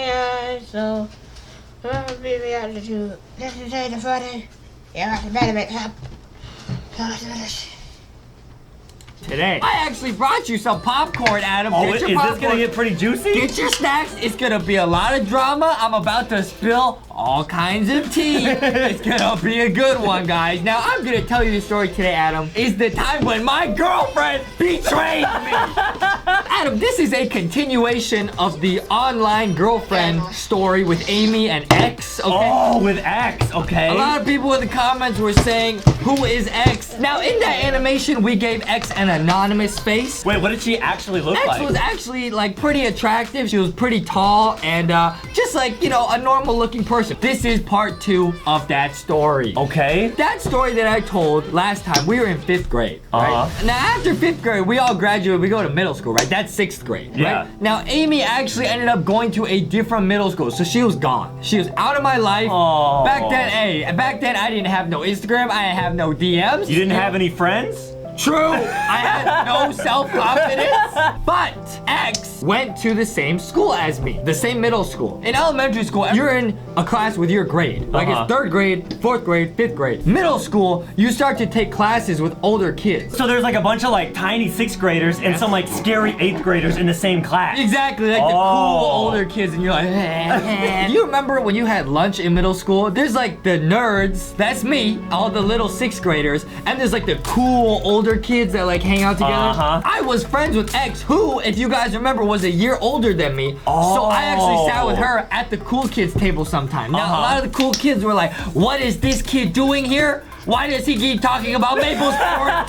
Yeah, so I'm gonna be able to listen to the funny. Yeah, I better make up. Today. I actually brought you some popcorn, Adam. Oh, Get is your this popcorn. gonna get pretty juicy? Get your snacks. It's gonna be a lot of drama. I'm about to spill all kinds of tea. It's gonna be a good one, guys. Now, I'm gonna tell you the story today, Adam. Is the time when my girlfriend betrayed me. Adam, this is a continuation of the online girlfriend story with Amy and X, okay? Oh, with X, okay. A lot of people in the comments were saying, who is X? Now, in that animation, we gave X an anonymous face. Wait, what did she actually look X like? was actually like pretty attractive. She was pretty tall and just like, you know, a normal looking person. This is part 2 of that story. Okay. That story that I told last time, we were in 5th grade, right? Uh-huh. Now after 5th grade, we all graduated, we go to middle school, right? That's 6th grade, Yeah. right? Now Amy actually ended up going to a different middle school, so she was gone. She was out of my life. Oh. Back then I didn't have no Instagram, I didn't have no DMs. You didn't have any friends? True, I had no self-confidence, but X went to the same school as me, the same middle school. In elementary school, you're in a class with your grade. Like it's 3rd grade, 4th grade, 5th grade. Middle school, you start to take classes with older kids. So there's like a bunch of like tiny 6th graders and some like scary 8th graders in the same class. Exactly, like the cool older kids, and you're like, You remember when you had lunch in middle school? There's like the nerds, that's me, all the little 6th graders, and there's like the cool older kids that like hang out together. I was friends with X, who, if you guys remember, was a year older than me. So I actually sat with her at the cool kids table sometime. Now, a lot of the cool kids were like, what is this kid doing here? Why does he keep talking about maple syrup?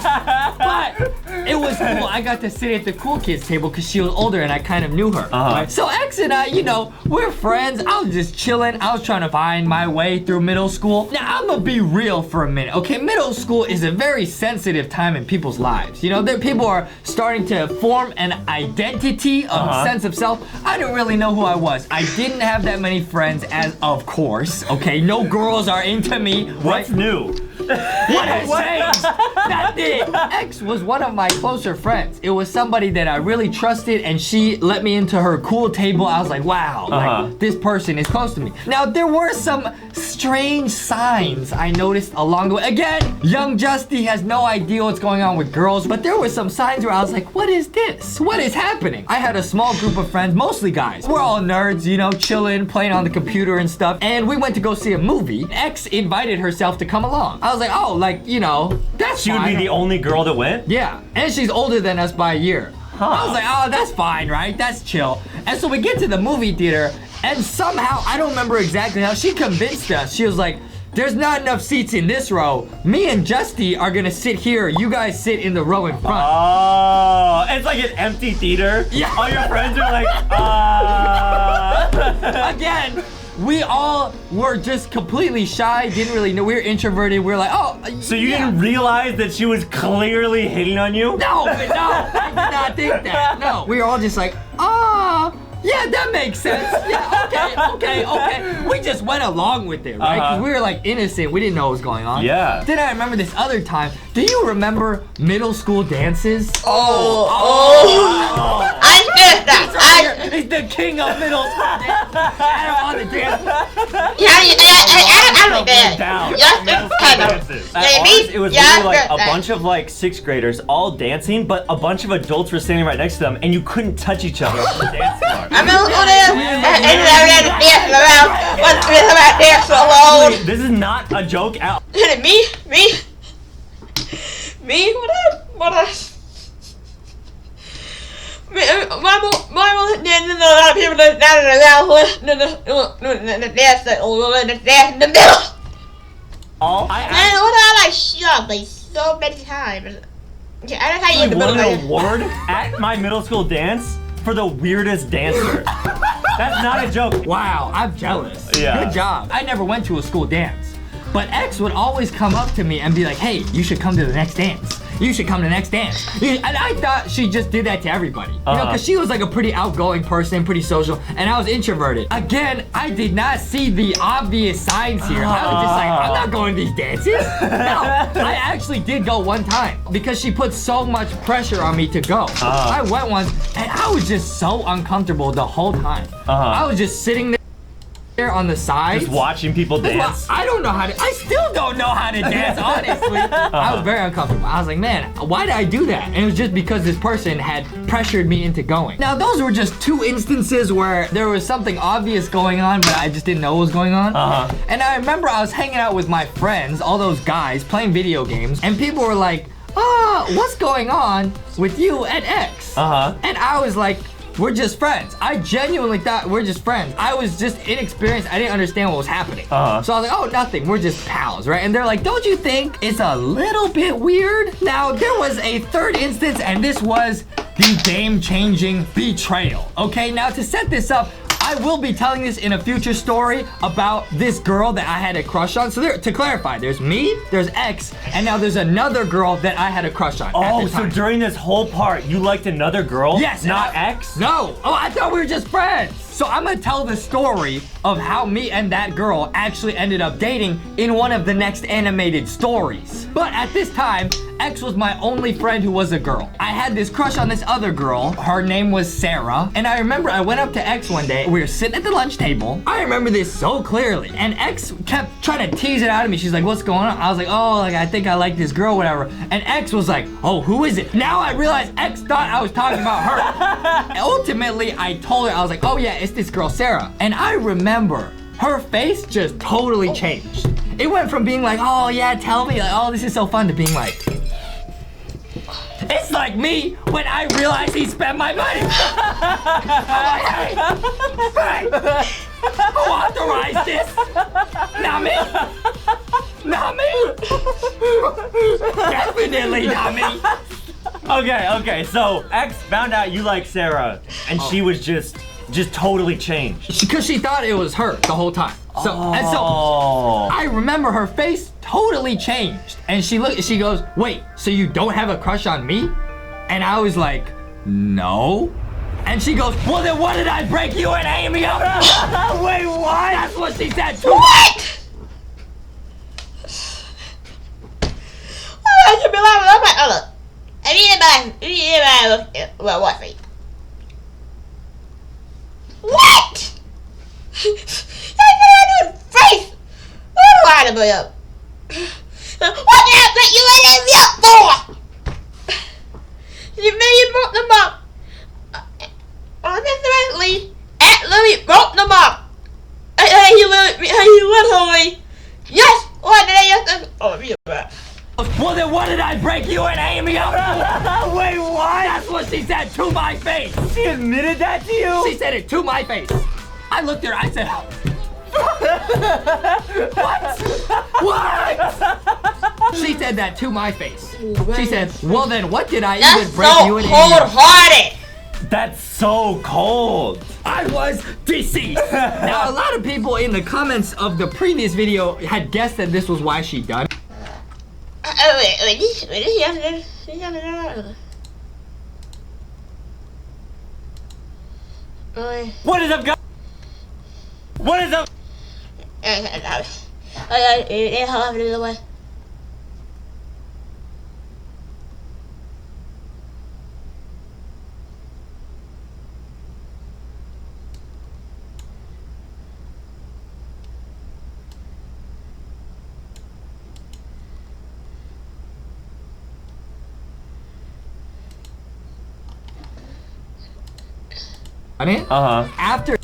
But it was cool. I got to sit at the cool kids table because she was older and I kind of knew her. Right? So X and I, you know, we're friends. I was just chilling. I was trying to find my way through middle school. Now, I'm gonna be real for a minute, okay? Middle school is a very sensitive time in people's lives. You know, people are starting to form an identity, a sense of self. I didn't really know who I was. I didn't have that many friends, as of course, okay? No girls are into me. What's new? What has changed? Nothing. X was one of my closer friends. It was somebody that I really trusted, and she let me into her cool table. I was like, wow, like, this person is close to me. Now, there were some strange signs I noticed along the way. Again, young Justy has no idea what's going on with girls, but there were some signs where I was like, what is this? What is happening? I had a small group of friends, mostly guys. We're all nerds, you know, chilling, playing on the computer and stuff, and we went to go see a movie. X invited herself to come along. I was like, oh, like, you know, that's She would be the only girl that went? Yeah, and she's older than us by a year. I was like, oh, that's fine, right? That's chill. And so we get to the movie theater, and somehow, I don't remember exactly how, she convinced us. She was like, there's not enough seats in this row. Me and Justy are gonna sit here. You guys sit in the row in front. Oh, it's like an empty theater. Yeah. All your friends are like, Again, we all were just completely shy, didn't really know. We were introverted. We were like, oh. So you didn't realize that she was clearly hitting on you? No, I did not think that. No. We were all just like, yeah, that makes sense. Yeah, okay. We just went along with it, right? Because we were like innocent. We didn't know what was going on. Yeah. Then I remember this other time. Do you remember middle school dances? I did that. He's the king of middle school dances. Adam on the dance. I don't dance. Down. Yes, Middle school kind of. dances. At Maybe. ours, it was Yeah, literally like a that. bunch of like 6th graders all dancing, but a bunch of adults were standing right next to them, and you couldn't touch each other on the dance floor. I'm gonna go there and I ran to dance around. What's this about dance alone? This is not a joke out. Me? What I? My then a lot of people that down around the dance in the middle. All Man, what I like shot like so many times. Okay, I don't know how you I in the won middle. an award at my middle school dance for the weirdest dancer. That's not a joke. Wow, I'm jealous. Yeah. Good job. I never went to a school dance. But X would always come up to me and be like, hey, you should come to the next dance. you should come to the next dance. And I thought she just did that to everybody. You know, because she was like a pretty outgoing person, pretty social, and I was introverted. Again, I did not see the obvious signs here. I was just like, I'm not going to these dances. No, I actually did go one time because she put so much pressure on me to go. I went once, and I was just so uncomfortable the whole time. I was just sitting there on the side. Just watching people dance. I don't know how to, I still don't know how to dance, honestly. I was very uncomfortable. I was like, man, why did I do that? And it was just because this person had pressured me into going. Now, those were just 2 instances where there was something obvious going on, but I just didn't know what was going on. And I remember I was hanging out with my friends, all those guys, playing video games, and people were like, what's going on with you and X? And I was like, we're just friends. I genuinely thought we're just friends. I was just inexperienced. I didn't understand what was happening. So I was like, oh, nothing. We're just pals, right? And they're like, don't you think it's a little bit weird? Now, there was a 3rd instance, and this was the game-changing betrayal. Okay, now to set this up, I will be telling this in a future story about this girl that I had a crush on. So there, to clarify, there's me, there's X, and now there's another girl that I had a crush on. Oh, so during this whole part, you liked another girl? Yes. Not X? No. Oh, I thought we were just friends. So I'm gonna tell the story of how me and that girl actually ended up dating in one of the next animated stories. But at this time, X was my only friend who was a girl. I had this crush on this other girl. Her name was Sarah. And I remember I went up to X one day. We were sitting at the lunch table. I remember this so clearly. And X kept trying to tease it out of me. She's like, what's going on? I was like, oh, like I think I like this girl, whatever. And X was like, oh, who is it? Now I realize X thought I was talking about her. Ultimately, I told her, I was like, oh yeah, it's this girl, Sarah. And I remember her face just totally changed. It went from being like, oh yeah, tell me, like, oh, this is so fun, to being like, it's like me when I realize he spent my money. I'm like, hey, who authorized this? Not me. Not me. Definitely not me. Okay, so X found out you like Sarah, and she was just totally changed. Because she thought it was her the whole time. So I remember her face totally changed. And she goes, wait, so you don't have a crush on me? And I was like, no. And she goes, well then what did I break you and Amy up? Wait, what? That's what she said too. What? I should be like, oh look. Well, what for you? What? Face! What do I up? What did I put you in the up for? You broke them up. Honestly, Louis broke them up. He literally. Yes. What did I just? Oh, you bet. Well then what did I break you and Amy up? Wait, what? That's what she said to my face. She admitted that to you? She said it to my face. I looked at her, I said, what? She said that to my face. She said, well then what did I even break you and Amy up? That's so cold-hearted. That's so cold. I was deceased. Now a lot of people in the comments of the previous video had guessed that this was why she done it. What is up, guys? What is up? After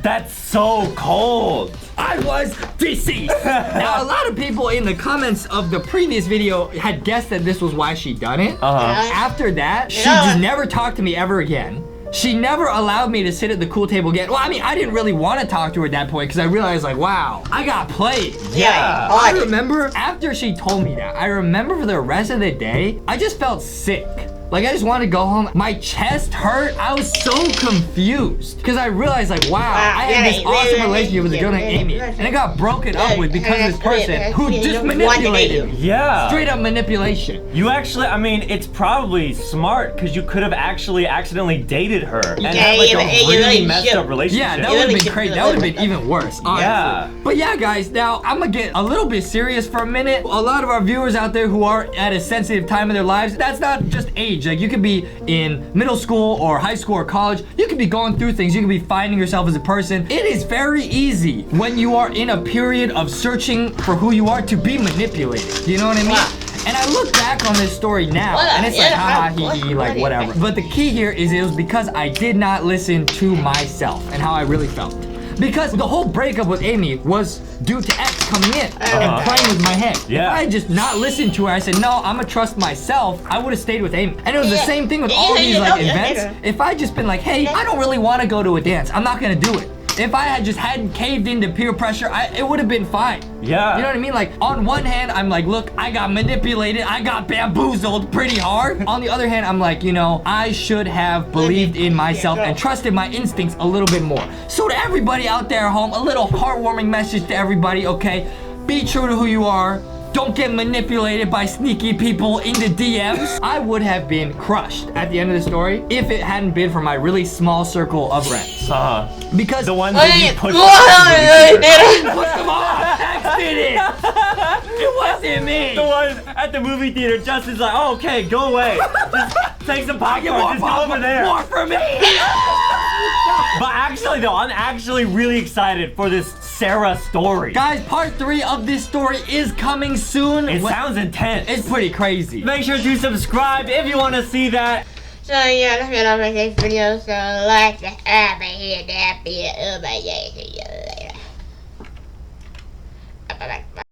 That's so cold. I was deceased. Now a lot of people in the comments of the previous video had guessed that this was why she done it. After that, she just never talked to me ever again. She never allowed me to sit at the cool table again. Well, I mean, I didn't really want to talk to her at that point because I realized like, wow, I got played. Yeah. I remember after she told me that, I remember for the rest of the day, I just felt sick. Like, I just wanted to go home. My chest hurt. I was so confused. Because I realized, like, wow, I had this awesome relationship with a girl named Amy. And it got broken up with because of this person who just manipulated me. Yeah. Straight up manipulation. You actually, I mean, it's probably smart because you could have actually accidentally dated her and had like a really messed up relationship. Yeah, that would have been crazy. That would have been even worse, honestly. Yeah. But yeah, guys, now I'm gonna get a little bit serious for a minute. A lot of our viewers out there who are at a sensitive time in their lives, that's not just age. Like, you could be in middle school or high school or college. You could be going through things. You could be finding yourself as a person. It is very easy when you are in a period of searching for who you are to be manipulated. You know what I mean? Wow. And I look back on this story now, and it's like, haha, hee hee, like, whatever. But the key here is it was because I did not listen to myself and how I really felt. Because the whole breakup with Amy was due to X coming in and playing with my head. Yeah. If I had just not listened to her, I said, no, I'm gonna trust myself, I would have stayed with Amy. And it was the same thing with all these like events. If I just been like, hey, I don't really want to go to a dance, I'm not gonna do it. If I had just hadn't caved into peer pressure, it would have been fine. Yeah. You know what I mean? Like, on one hand, I'm like, look, I got manipulated, I got bamboozled pretty hard. On the other hand, I'm like, you know, I should have believed in myself and trusted my instincts a little bit more. So to everybody out there at home, a little heartwarming message to everybody, okay? Be true to who you are. Don't get manipulated by sneaky people in the DMs. I would have been crushed at the end of the story if it hadn't been for my really small circle of friends. Because the ones that you pushed put them off. X did it. It wasn't me. The ones at the movie theater, Justin's like, oh, okay, go away. Just take some popcorn, just go over there. More for me. But actually though, I'm actually really excited for this Sarah story. Guys, part 3 of this story is coming soon. It sounds intense. It's pretty crazy. Make sure to subscribe if you want to see that. So yeah, that's been all my next video. So like, subscribe, and hit that bell. Oh my God, see you later. Bye bye.